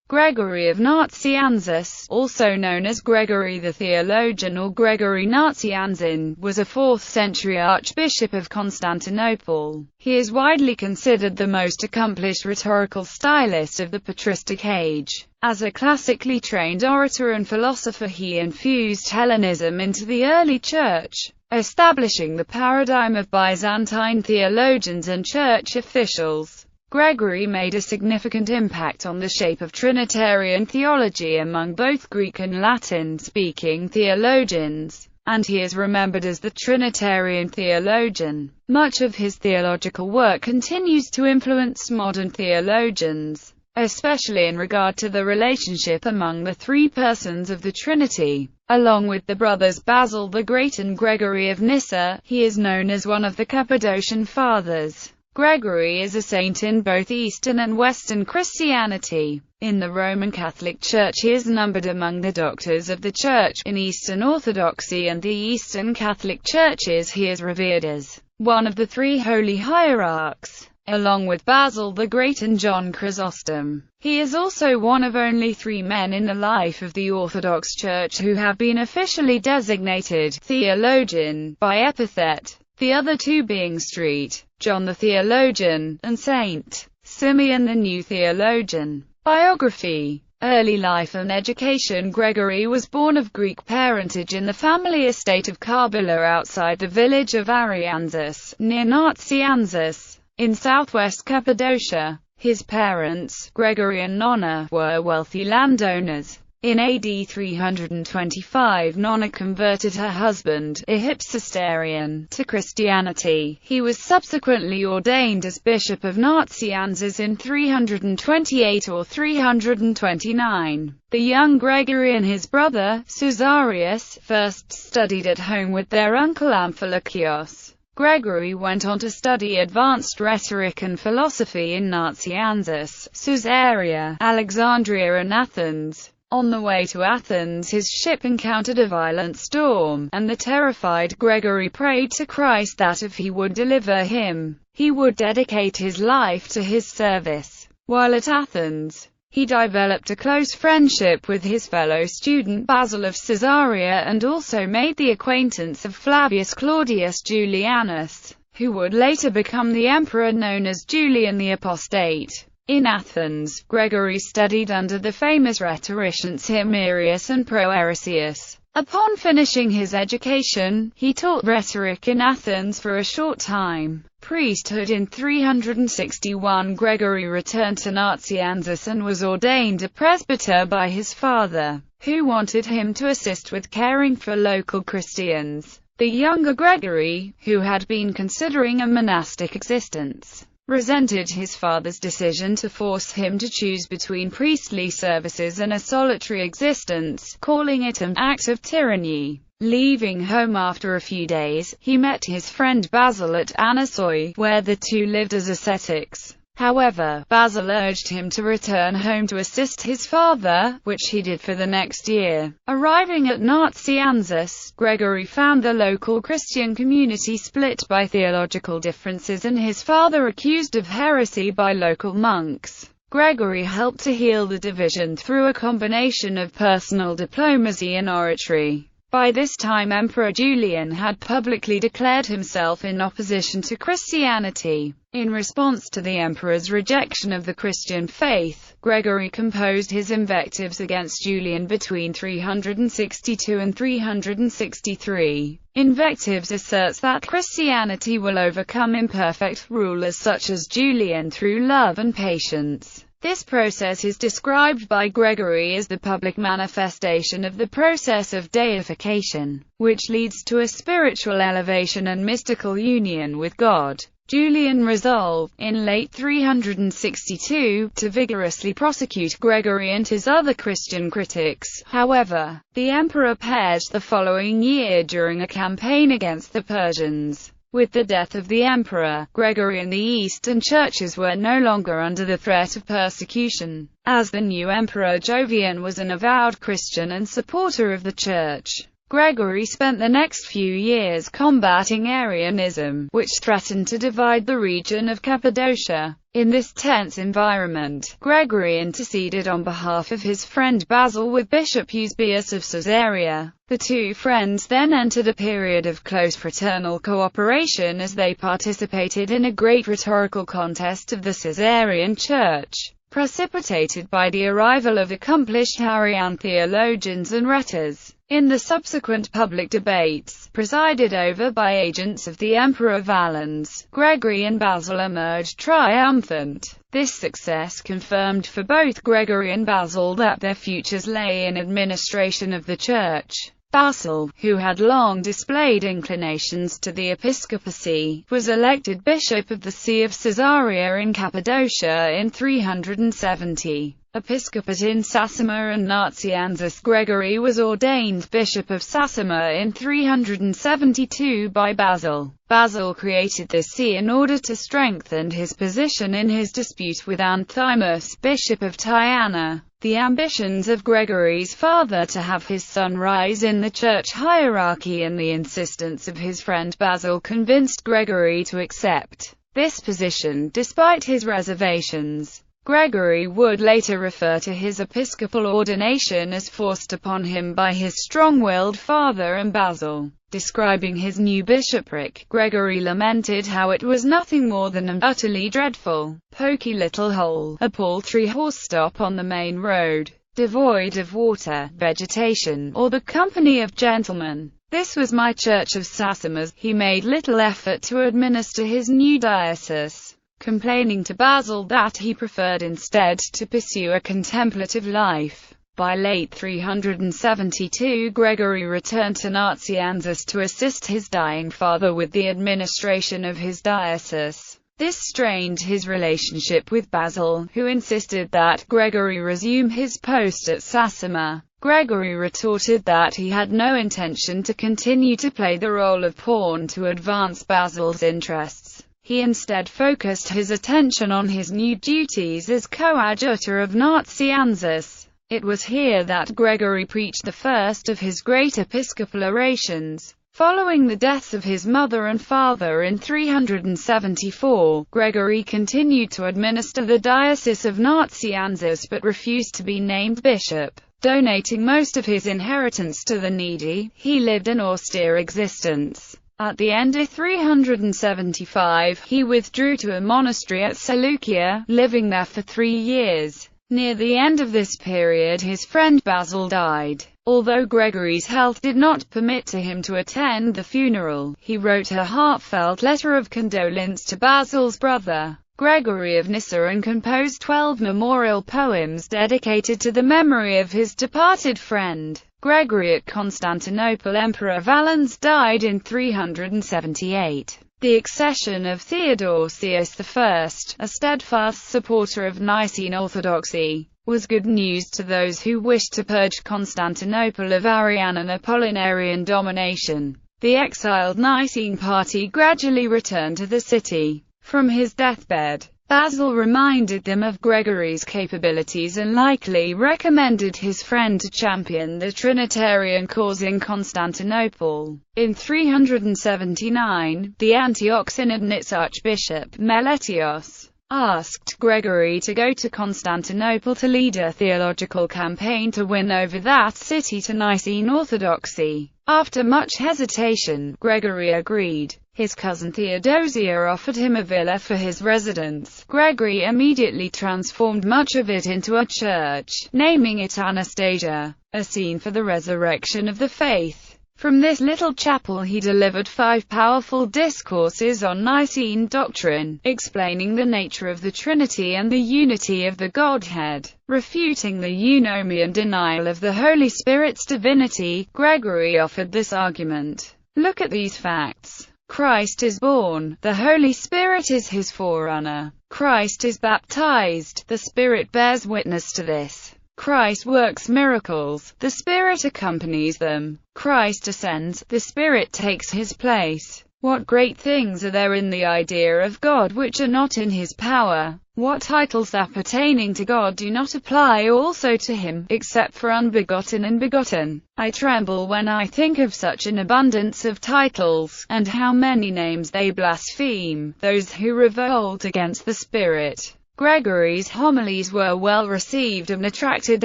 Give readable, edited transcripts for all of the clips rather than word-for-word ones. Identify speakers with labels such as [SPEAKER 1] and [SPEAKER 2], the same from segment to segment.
[SPEAKER 1] Gregory of Nazianzus, also known as Gregory the Theologian or Gregory Nazianzen, was a 4th-century archbishop of Constantinople. He is widely considered the most accomplished rhetorical stylist of the patristic age. As a classically trained orator and philosopher, he infused Hellenism into the early church, establishing the paradigm of Byzantine theologians and church officials. Gregory made a significant impact on the shape of Trinitarian theology among both Greek and Latin-speaking theologians, and he is remembered as the Trinitarian theologian. Much of his theological work continues to influence modern theologians, especially in regard to the relationship among the three persons of the Trinity. Along with the brothers Basil the Great and Gregory of Nyssa, he is known as one of the Cappadocian Fathers. Gregory is a saint in both Eastern and Western Christianity. In the Roman Catholic Church he is numbered among the doctors of the Church. In Eastern Orthodoxy and the Eastern Catholic Churches he is revered as one of the three holy hierarchs, along with Basil the Great and John Chrysostom. He is also one of only 3 men in the life of the Orthodox Church who have been officially designated theologian by epithet, the other 2 being St. John the Theologian, and St. Simeon the New Theologian. Biography. Early life and education. Gregory was born of Greek parentage in the family estate of Karbala outside the village of Arianzus, near Nazianzus, in southwest Cappadocia. His parents, Gregory and Nonna, were wealthy landowners. In AD 325, Nonna converted her husband, a Hypsisterian, to Christianity. He was subsequently ordained as Bishop of Nazianzus in 328 or 329. The young Gregory and his brother, Caesarius, first studied at home with their uncle Amphilochios. Gregory went on to study advanced rhetoric and philosophy in Nazianzus, Caesarea, Alexandria and Athens. On the way to Athens his ship encountered a violent storm, and the terrified Gregory prayed to Christ that if he would deliver him, he would dedicate his life to his service. While at Athens, he developed a close friendship with his fellow student Basil of Caesarea and also made the acquaintance of Flavius Claudius Julianus, who would later become the emperor known as Julian the Apostate. In Athens, Gregory studied under the famous rhetoricians Himerius and Proerasius. Upon finishing his education, he taught rhetoric in Athens for a short time. Priesthood. In 361, Gregory returned to Nazianzus and was ordained a presbyter by his father, who wanted him to assist with caring for local Christians. The younger Gregory, who had been considering a monastic existence, resented his father's decision to force him to choose between priestly services and a solitary existence, calling it an act of tyranny. Leaving home after a few days, he met his friend Basil at Anassoi, where the two lived as ascetics. However, Basil urged him to return home to assist his father, which he did for the next year. Arriving at Nazianzus, Gregory found the local Christian community split by theological differences and his father accused of heresy by local monks. Gregory helped to heal the division through a combination of personal diplomacy and oratory. By this time Emperor Julian had publicly declared himself in opposition to Christianity. In response to the emperor's rejection of the Christian faith, Gregory composed his invectives against Julian between 362 and 363. Invectives asserts that Christianity will overcome imperfect rulers such as Julian through love and patience. This process is described by Gregory as the public manifestation of the process of deification, which leads to a spiritual elevation and mystical union with God. Julian resolved, in late 362, to vigorously prosecute Gregory and his other Christian critics. However, the emperor perished the following year during a campaign against the Persians. With the death of the emperor, Gregory and the Eastern churches were no longer under the threat of persecution, as the new emperor Jovian was an avowed Christian and supporter of the church. Gregory spent the next few years combating Arianism, which threatened to divide the region of Cappadocia. In this tense environment, Gregory interceded on behalf of his friend Basil with Bishop Eusebius of Caesarea. The two friends then entered a period of close fraternal cooperation as they participated in a great rhetorical contest of the Caesarean Church, precipitated by the arrival of accomplished Arian theologians and rhetors. In the subsequent public debates, presided over by agents of the Emperor Valens, Gregory and Basil emerged triumphant. This success confirmed for both Gregory and Basil that their futures lay in administration of the Church. Basil, who had long displayed inclinations to the episcopacy, was elected bishop of the See of Caesarea in Cappadocia in 370. Episcopate in Sassima and Nazianzus. Gregory was ordained bishop of Sassima in 372 by Basil. Basil created this see in order to strengthen his position in his dispute with Anthimus, bishop of Tyana. The ambitions of Gregory's father to have his son rise in the church hierarchy and the insistence of his friend Basil convinced Gregory to accept this position despite his reservations. Gregory would later refer to his episcopal ordination as forced upon him by his strong-willed father and Basil. Describing his new bishopric, Gregory lamented how it was nothing more than an utterly dreadful, poky little hole, a paltry horse stop on the main road, devoid of water, vegetation, or the company of gentlemen. This was my church of Sassima. He made little effort to administer his new diocese, complaining to Basil that he preferred instead to pursue a contemplative life. By late 372, Gregory returned to Nazianzus to assist his dying father with the administration of his diocese. This strained his relationship with Basil, who insisted that Gregory resume his post at Sassima. Gregory retorted that he had no intention to continue to play the role of pawn to advance Basil's interests. He instead focused his attention on his new duties as coadjutor of Nazianzus. It was here that Gregory preached the first of his great episcopal orations. Following the deaths of his mother and father in 374, Gregory continued to administer the diocese of Nazianzus but refused to be named bishop. Donating most of his inheritance to the needy, he lived an austere existence. At the end of 375, he withdrew to a monastery at Seleucia, living there for 3 years. Near the end of this period his friend Basil died. Although Gregory's health did not permit him to attend the funeral, he wrote a heartfelt letter of condolence to Basil's brother, Gregory of Nyssa, and composed 12 memorial poems dedicated to the memory of his departed friend. Gregory at Constantinople. Emperor Valens died in 378. The accession of Theodosius I, a steadfast supporter of Nicene orthodoxy, was good news to those who wished to purge Constantinople of Arian and Apollinarian domination. The exiled Nicene party gradually returned to the city. From his deathbed, Basil reminded them of Gregory's capabilities and likely recommended his friend to champion the Trinitarian cause in Constantinople. In 379, the Antioch Synod and its Archbishop, Meletios, asked Gregory to go to Constantinople to lead a theological campaign to win over that city to Nicene orthodoxy. After much hesitation, Gregory agreed. His cousin Theodosia offered him a villa for his residence. Gregory immediately transformed much of it into a church, naming it Anastasia, a scene for the resurrection of the faith. From this little chapel he delivered 5 powerful discourses on Nicene doctrine, explaining the nature of the Trinity and the unity of the Godhead. Refuting the eunomian denial of the Holy Spirit's divinity, Gregory offered this argument. Look at these facts. Christ is born, the Holy Spirit is his forerunner. Christ is baptized, the Spirit bears witness to this. Christ works miracles, the Spirit accompanies them. Christ ascends, the Spirit takes his place. What great things are there in the idea of God which are not in his power? What titles appertaining to God do not apply also to him, except for unbegotten and begotten? I tremble when I think of such an abundance of titles, and how many names they blaspheme, those who revolt against the Spirit. Gregory's homilies were well received and attracted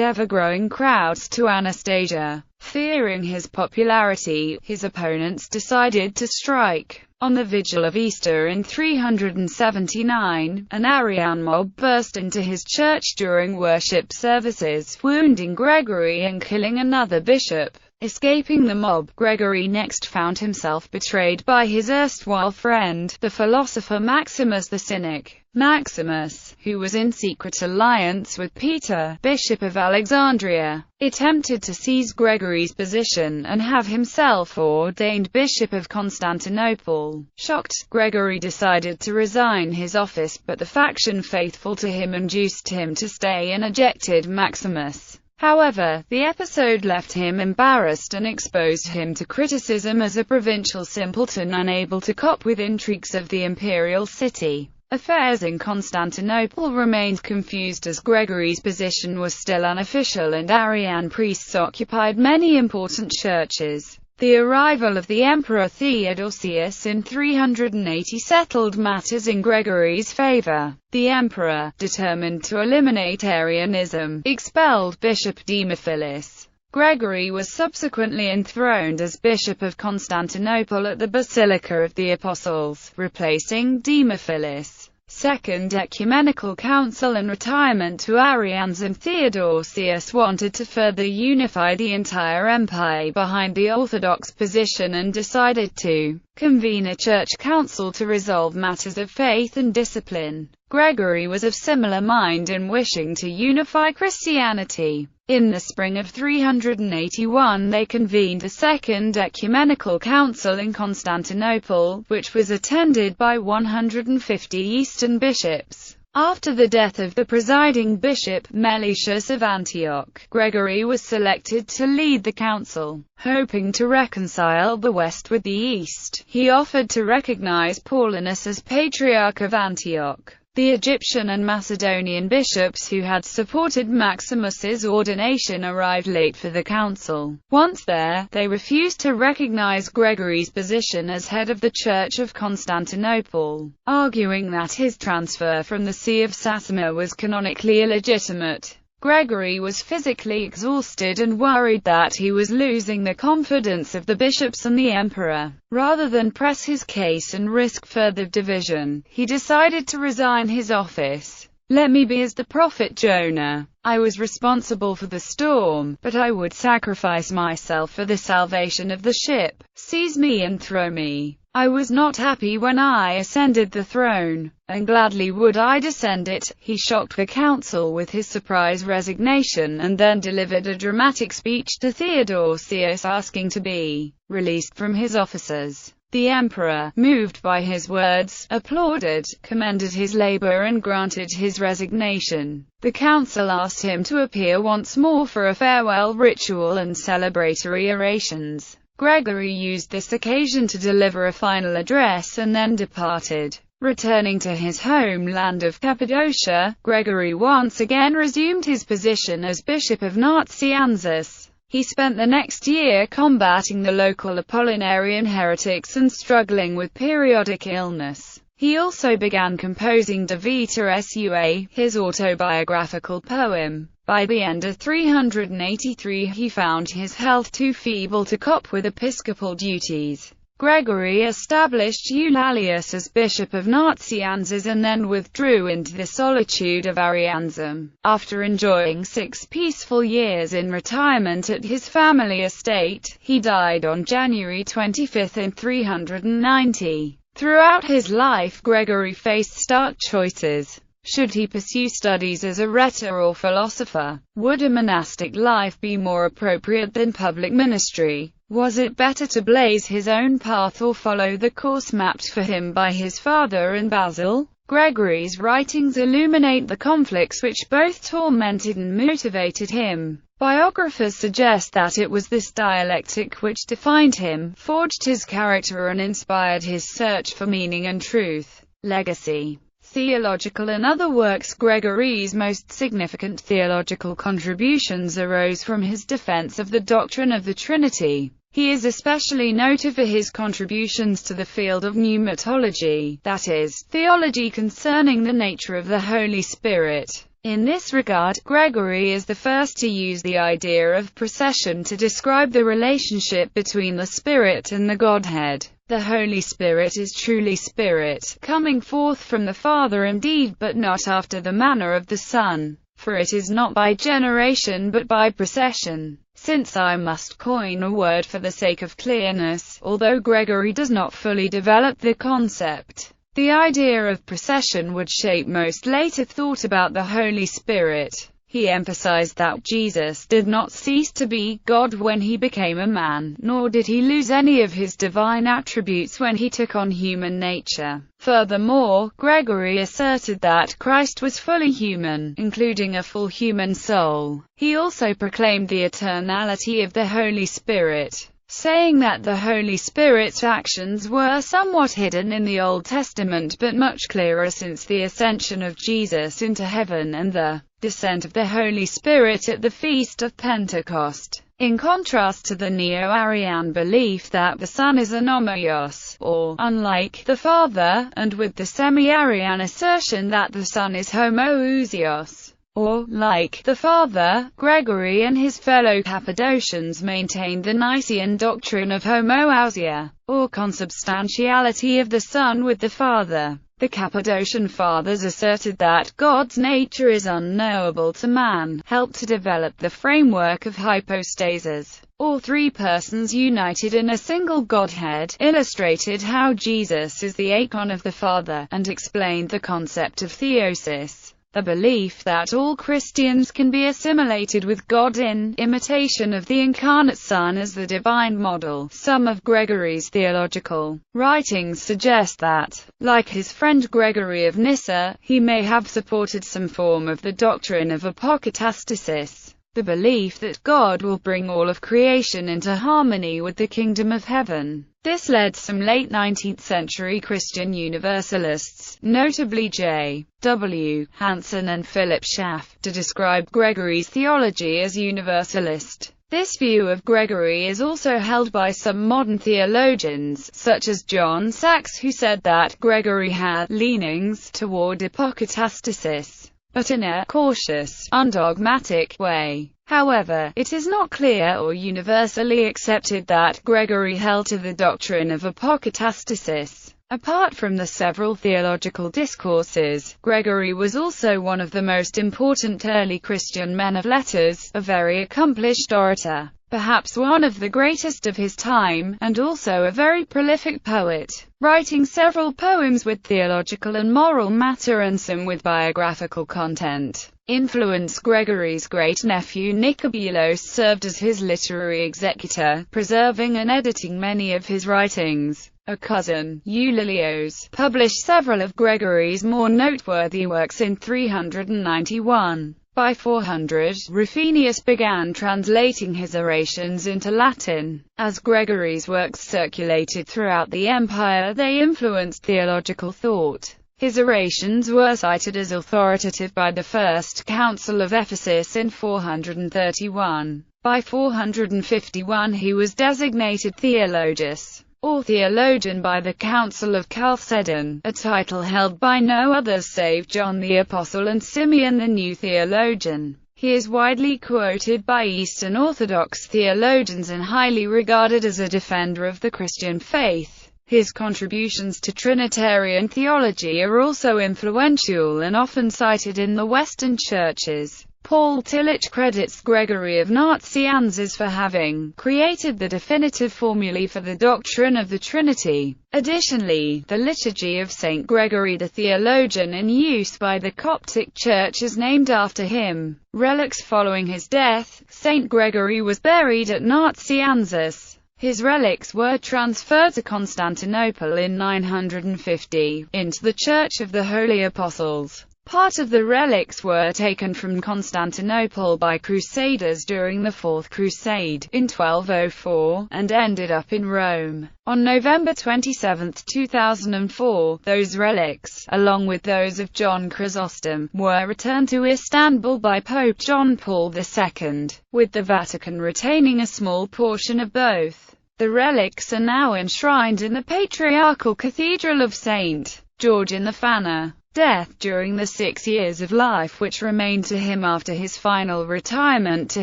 [SPEAKER 1] ever-growing crowds to Anastasia. Fearing his popularity, his opponents decided to strike. On the vigil of Easter in 379, an Arian mob burst into his church during worship services, wounding Gregory and killing another bishop. Escaping the mob, Gregory next found himself betrayed by his erstwhile friend, the philosopher Maximus the Cynic. Maximus, who was in secret alliance with Peter, Bishop of Alexandria, attempted to seize Gregory's position and have himself ordained Bishop of Constantinople. Shocked, Gregory decided to resign his office, but the faction faithful to him induced him to stay and ejected Maximus. However, the episode left him embarrassed and exposed him to criticism as a provincial simpleton unable to cope with intrigues of the imperial city. Affairs in Constantinople remained confused as Gregory's position was still unofficial and Arian priests occupied many important churches. The arrival of the Emperor Theodosius in 380 settled matters in Gregory's favor. The emperor, determined to eliminate Arianism, expelled Bishop Demophilus. Gregory was subsequently enthroned as Bishop of Constantinople at the Basilica of the Apostles, replacing Demophilus. Second Ecumenical Council and retirement to Arianism. Theodosius wanted to further unify the entire empire behind the orthodox position and decided to convene a church council to resolve matters of faith and discipline. Gregory was of similar mind in wishing to unify Christianity. In the spring of 381 they convened the Second Ecumenical Council in Constantinople, which was attended by 150 Eastern bishops. After the death of the presiding bishop, Meletius of Antioch, Gregory was selected to lead the council. Hoping to reconcile the West with the East, he offered to recognize Paulinus as Patriarch of Antioch. The Egyptian and Macedonian bishops who had supported Maximus's ordination arrived late for the council. Once there, they refused to recognize Gregory's position as head of the Church of Constantinople, arguing that his transfer from the See of Sassima was canonically illegitimate. Gregory was physically exhausted and worried that he was losing the confidence of the bishops and the emperor. Rather than press his case and risk further division, he decided to resign his office. Let me be as the prophet Jonah. I was responsible for the storm, but I would sacrifice myself for the salvation of the ship. Seize me and throw me. I was not happy when I ascended the throne, and gladly would I descend it. He shocked the council with his surprise resignation and then delivered a dramatic speech to Theodosius asking to be released from his offices. The emperor, moved by his words, applauded, commended his labor and granted his resignation. The council asked him to appear once more for a farewell ritual and celebratory orations. Gregory used this occasion to deliver a final address and then departed. Returning to his homeland of Cappadocia, Gregory once again resumed his position as Bishop of Nazianzus. He spent the next year combating the local Apollinarian heretics and struggling with periodic illness. He also began composing De Vita Sua, his autobiographical poem. By the end of 383 he found his health too feeble to cope with episcopal duties. Gregory established Eulalius as Bishop of Nazianzus and then withdrew into the solitude of Arianism. After enjoying 6 peaceful years in retirement at his family estate, he died on January 25 in 390. Throughout his life Gregory faced stark choices. Should he pursue studies as a rhetor or philosopher? Would a monastic life be more appropriate than public ministry? Was it better to blaze his own path or follow the course mapped for him by his father in Basil? Gregory's writings illuminate the conflicts which both tormented and motivated him. Biographers suggest that it was this dialectic which defined him, forged his character and inspired his search for meaning and truth. Legacy. Theological and other works. Gregory's most significant theological contributions arose from his defense of the doctrine of the Trinity. He is especially noted for his contributions to the field of pneumatology, that is, theology concerning the nature of the Holy Spirit. In this regard, Gregory is the first to use the idea of procession to describe the relationship between the Spirit and the Godhead. The Holy Spirit is truly Spirit, coming forth from the Father indeed, but not after the manner of the Son, for it is not by generation but by procession. Since I must coin a word for the sake of clearness, although Gregory does not fully develop the concept, the idea of procession would shape most later thought about the Holy Spirit. He emphasized that Jesus did not cease to be God when he became a man, nor did he lose any of his divine attributes when he took on human nature. Furthermore, Gregory asserted that Christ was fully human, including a full human soul. He also proclaimed the eternality of the Holy Spirit, saying that the Holy Spirit's actions were somewhat hidden in the Old Testament but much clearer since the ascension of Jesus into heaven and the descent of the Holy Spirit at the Feast of Pentecost. In contrast to the Neo-Arian belief that the Son is anomaios, or unlike the Father, and with the semi-Arian assertion that the Son is homoousios, or like the Father, Gregory and his fellow Cappadocians maintained the Nicene doctrine of homoousia, or consubstantiality of the Son with the Father. The Cappadocian Fathers asserted that God's nature is unknowable to man, helped to develop the framework of hypostasis, or three persons united in a single Godhead, illustrated how Jesus is the icon of the Father, and explained the concept of theosis, the belief that all Christians can be assimilated with God in imitation of the incarnate Son as the divine model. Some of Gregory's theological writings suggest that, like his friend Gregory of Nyssa, he may have supported some form of the doctrine of apokatastasis, the belief that God will bring all of creation into harmony with the kingdom of heaven. This led some late 19th century Christian Universalists, notably J. W. Hansen and Philip Schaff, to describe Gregory's theology as universalist. This view of Gregory is also held by some modern theologians, such as John Sachs, who said that Gregory had leanings toward apokatastasis, but in a cautious, undogmatic way. However, it is not clear or universally accepted that Gregory held to the doctrine of apokatastasis. Apart from the several theological discourses, Gregory was also one of the most important early Christian men of letters, a very accomplished orator, perhaps one of the greatest of his time, and also a very prolific poet, writing several poems with theological and moral matter and some with biographical content. Influence. Gregory's great-nephew Nicobelos served as his literary executor, preserving and editing many of his writings. A cousin, Eulalios, published several of Gregory's more noteworthy works in 391. By 400, Rufinus began translating his orations into Latin. As Gregory's works circulated throughout the empire, they influenced theological thought. His orations were cited as authoritative by the First Council of Ephesus in 431. By 451 he was designated Theologus, or theologian, by the Council of Chalcedon, a title held by no others save John the Apostle and Simeon the New Theologian. He is widely quoted by Eastern Orthodox theologians and highly regarded as a defender of the Christian faith. His contributions to Trinitarian theology are also influential and often cited in the Western churches. Paul Tillich credits Gregory of Nazianzus for having created the definitive formulae for the doctrine of the Trinity. Additionally, the liturgy of Saint Gregory the Theologian in use by the Coptic Church is named after him. Relics. Following his death, Saint Gregory was buried at Nazianzus. His relics were transferred to Constantinople in 950, into the Church of the Holy Apostles. Part of the relics were taken from Constantinople by Crusaders during the Fourth Crusade, in 1204, and ended up in Rome. On November 27, 2004, those relics, along with those of John Chrysostom, were returned to Istanbul by Pope John Paul II, with the Vatican retaining a small portion of both. The relics are now enshrined in the Patriarchal Cathedral of St. George in the Fana. Death during the 6 years of life which remained to him after his final retirement to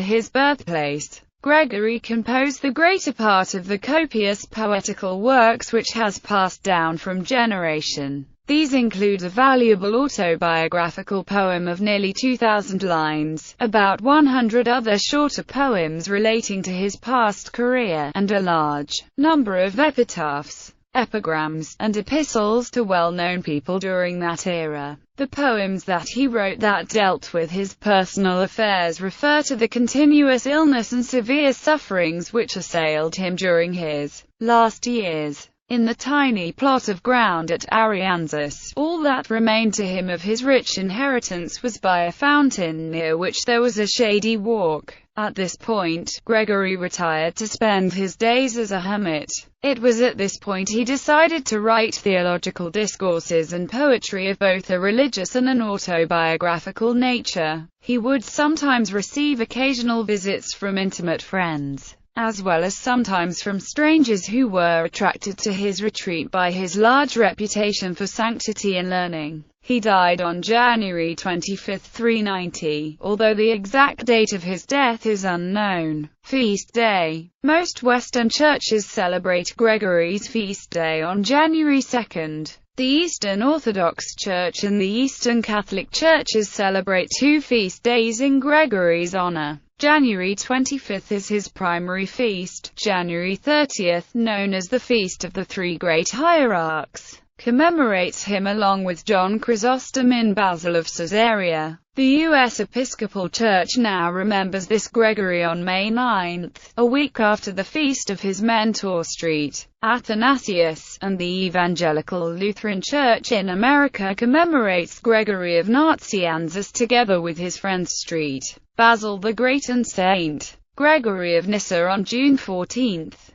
[SPEAKER 1] his birthplace. Gregory composed the greater part of the copious poetical works which has passed down from generation. These include a valuable autobiographical poem of nearly 2,000 lines, about 100 other shorter poems relating to his past career, and a large number of epitaphs, epigrams, and epistles to well-known people during that era. The poems that he wrote that dealt with his personal affairs refer to the continuous illness and severe sufferings which assailed him during his last years. In the tiny plot of ground at Nazianzus, all that remained to him of his rich inheritance was by a fountain near which there was a shady walk. At this point, Gregory retired to spend his days as a hermit. It was at this point he decided to write theological discourses and poetry of both a religious and an autobiographical nature. He would sometimes receive occasional visits from intimate friends, as well as sometimes from strangers who were attracted to his retreat by his large reputation for sanctity and learning. He died on January 25, 390, although the exact date of his death is unknown. Feast Day. Most Western churches celebrate Gregory's feast day on January 2nd. The Eastern Orthodox Church and the Eastern Catholic Churches celebrate two feast days in Gregory's honor. January 25th is his primary feast. January 30th, known as the Feast of the Three Great Hierarchs, commemorates him along with John Chrysostom in Basil of Caesarea. The U.S. Episcopal Church now remembers this Gregory on May 9th, a week after the feast of his mentor St. Athanasius, and the Evangelical Lutheran Church in America commemorates Gregory of Nazianzus together with his friend St. Basil the Great and St. Gregory of Nyssa on June 14th.